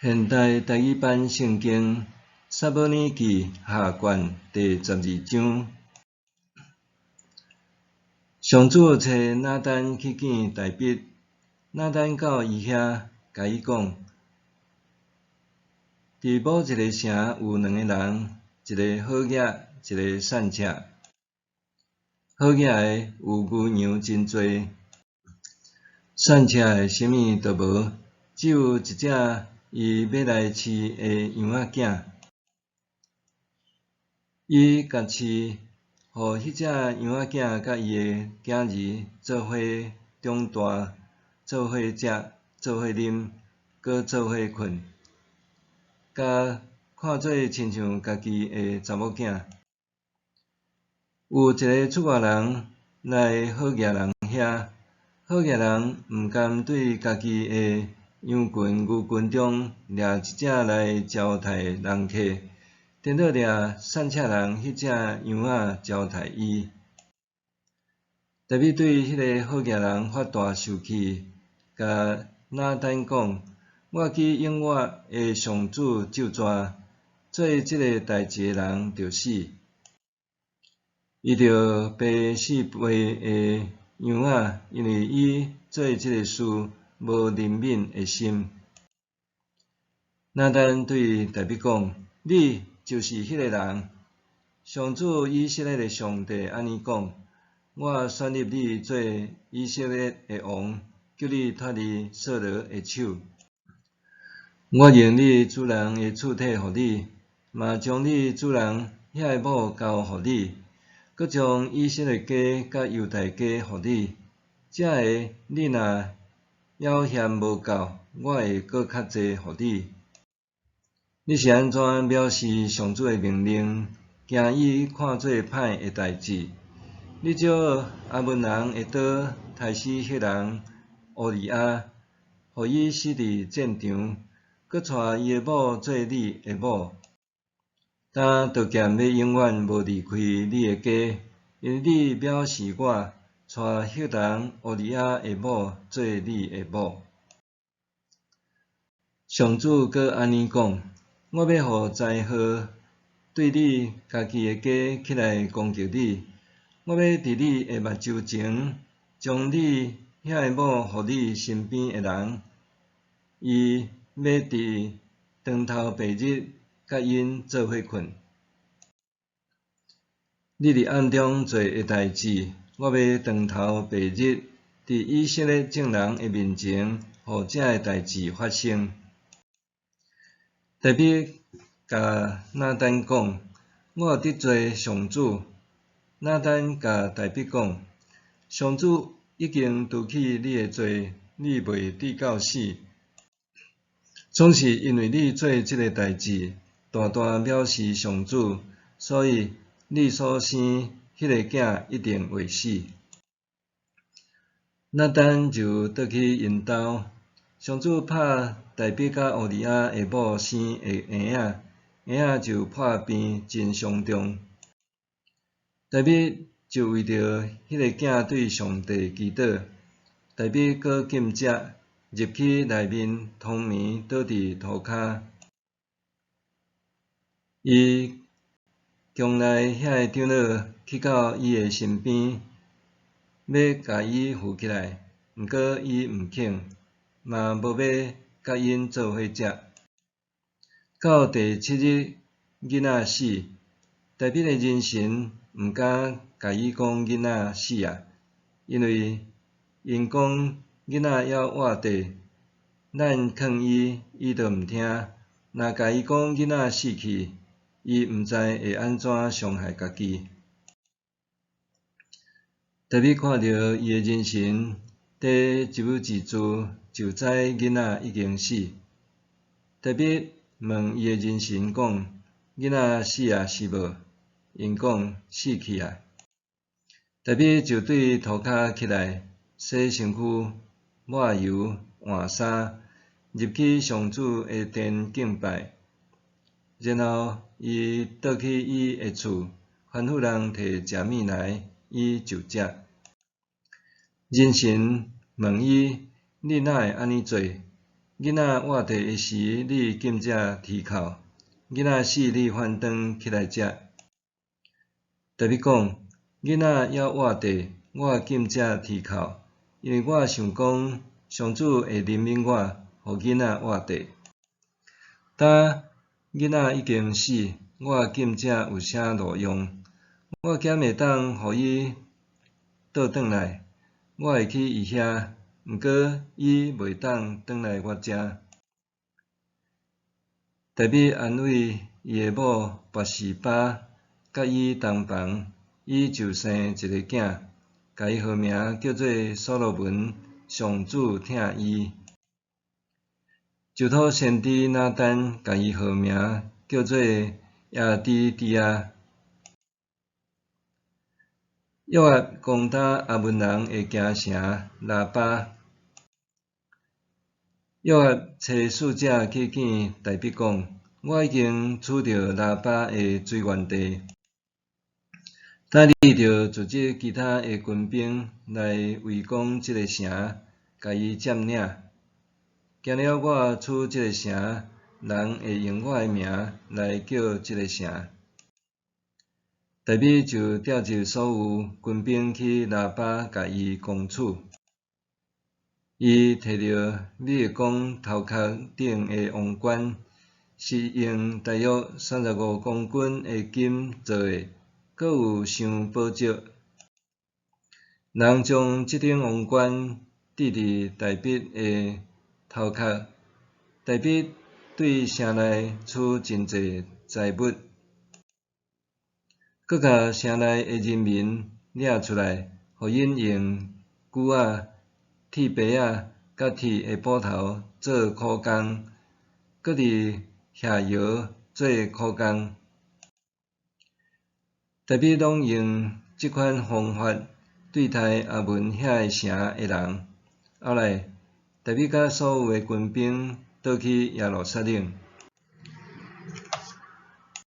现代台语版圣经撒母耳记下卷第12章。上主找拿单去见大毕，拿单到伊遐，甲伊讲：伫某一个城有2个人，一个好野，一个善车。好野的有牛羊真多，善车的啥物都无，只有一只伊要来饲的羊仔囝。伊甲饲，互迄只羊仔囝甲伊的囝儿做伙长大，做伙食，做伙啉，搁做伙困，甲看做亲像家己的查某囝。有一个出外人来好野人遐，好野人毋甘对家己的羊群牛群中掠一只来招待人客，颠倒掠善车人迄只羊仔招待伊。大毕对迄个好野人发大受气，甲拿单讲：我去永活的上主咒詛，做即个代志的人着死。伊着赔4倍的羊仔，因为伊做即个事无怜悯的心。拿单对大毕讲：你就是迄个人。上主以色列的上帝安尼讲：我选立你做以色列的王，叫你脱离扫罗的手。我用你主人的厝体互你，嘛将你主人遐的某交互你。搁将以色列家甲犹大家互你，这下你若要嫌无够，我会搁较济互你。你是安怎藐视上主的命令，行伊看做歹的代志？你借阿门人的刀杀死迄人乌利亚，互伊死伫战场，搁带伊的某做你的某。但刀剑要永远无离开你的家，因为你藐视我，带迄人乌利亚的某做你的某。上主搁安尼讲：我要互灾祸对你家己的家起来攻击你，我要伫你的目睭前，将你遐的某互你身边的人，伊要伫长头白日甲因做伙困。你伫暗中做的代志，我要长头白日伫以色列众人的面前，互这个代志发生。大毕甲拿单讲：我有得罪上主。拿单甲大毕讲：上主已经除去你的罪，你袂抵到死。总是因为你做即个代志，大大藐视上主，所以你所生迄个囝一定会死。拿单就倒去因兜，上主拍大毕甲乌利亚的某生的婴仔，婴仔就破病真伤重。大毕就为着迄个囝对上帝祈祷。大毕搁禁食，入去内面通眠，倒伫涂骹。伊强来遐个长老去到伊的身边，要甲伊扶起来，毋过伊毋肯，嘛无要甲因做伙食。到第7日，囡仔死，大毕的人神毋敢甲伊讲囡仔死啊，因为因讲囡仔还活地，咱劝伊，伊就毋听。若甲伊讲囡仔死去，伊毋知会安怎伤害家己。大毕看到伊的人神，第一母一字，就知囡仔已经死。大毕问伊的人神讲：囡仔死啊是无？因讲死去啊。大毕就对涂骹起来，洗身躯，抹油，换衫，入去上主的殿敬拜。然后伊倒去伊的厝，吩咐人摕食物来，伊就食。人神问伊：你哪会安尼做？囡仔活地的时，你禁止啼哭；囡仔死，你反转起来食。特别讲，囡仔还活地，我禁止啼哭，因为我想讲，上主会怜悯我，互囡仔活地。呾囡仔已经死，我禁止有啥路用。我减会当互伊倒转来，我会去伊遐，毋过伊袂当转来我遮。达米安慰伊的某拔示巴，甲伊同房，伊就生一个囝，甲伊号名叫做所罗门。上主疼伊。就托先知拿单，甲伊号名叫做亚迪迪亚。约押攻打阿门人的京城拉巴。约押找使者去见大比讲，我已经取到拉巴的水源地，呾你着组织其他的军兵来围攻这个城，甲伊占领。行了我取这个城，人会用我的名来叫这个城。达米就调集所有军兵去拉巴，甲伊攻取。伊摕着米勒公头壳顶的王冠，是用大约35公斤的金做的，阁有镶宝石。人将这顶王冠戴伫大笔的头壳。大笔对城内储真济财物。佮甲城内的人民领出来，互因用锯仔、铁耙仔、甲铁的斧头做苦工，佮伫下窑做苦工。达米拢用即款方法对待阿门遐个城的人。后来，达米甲所有的军兵倒去耶路撒冷。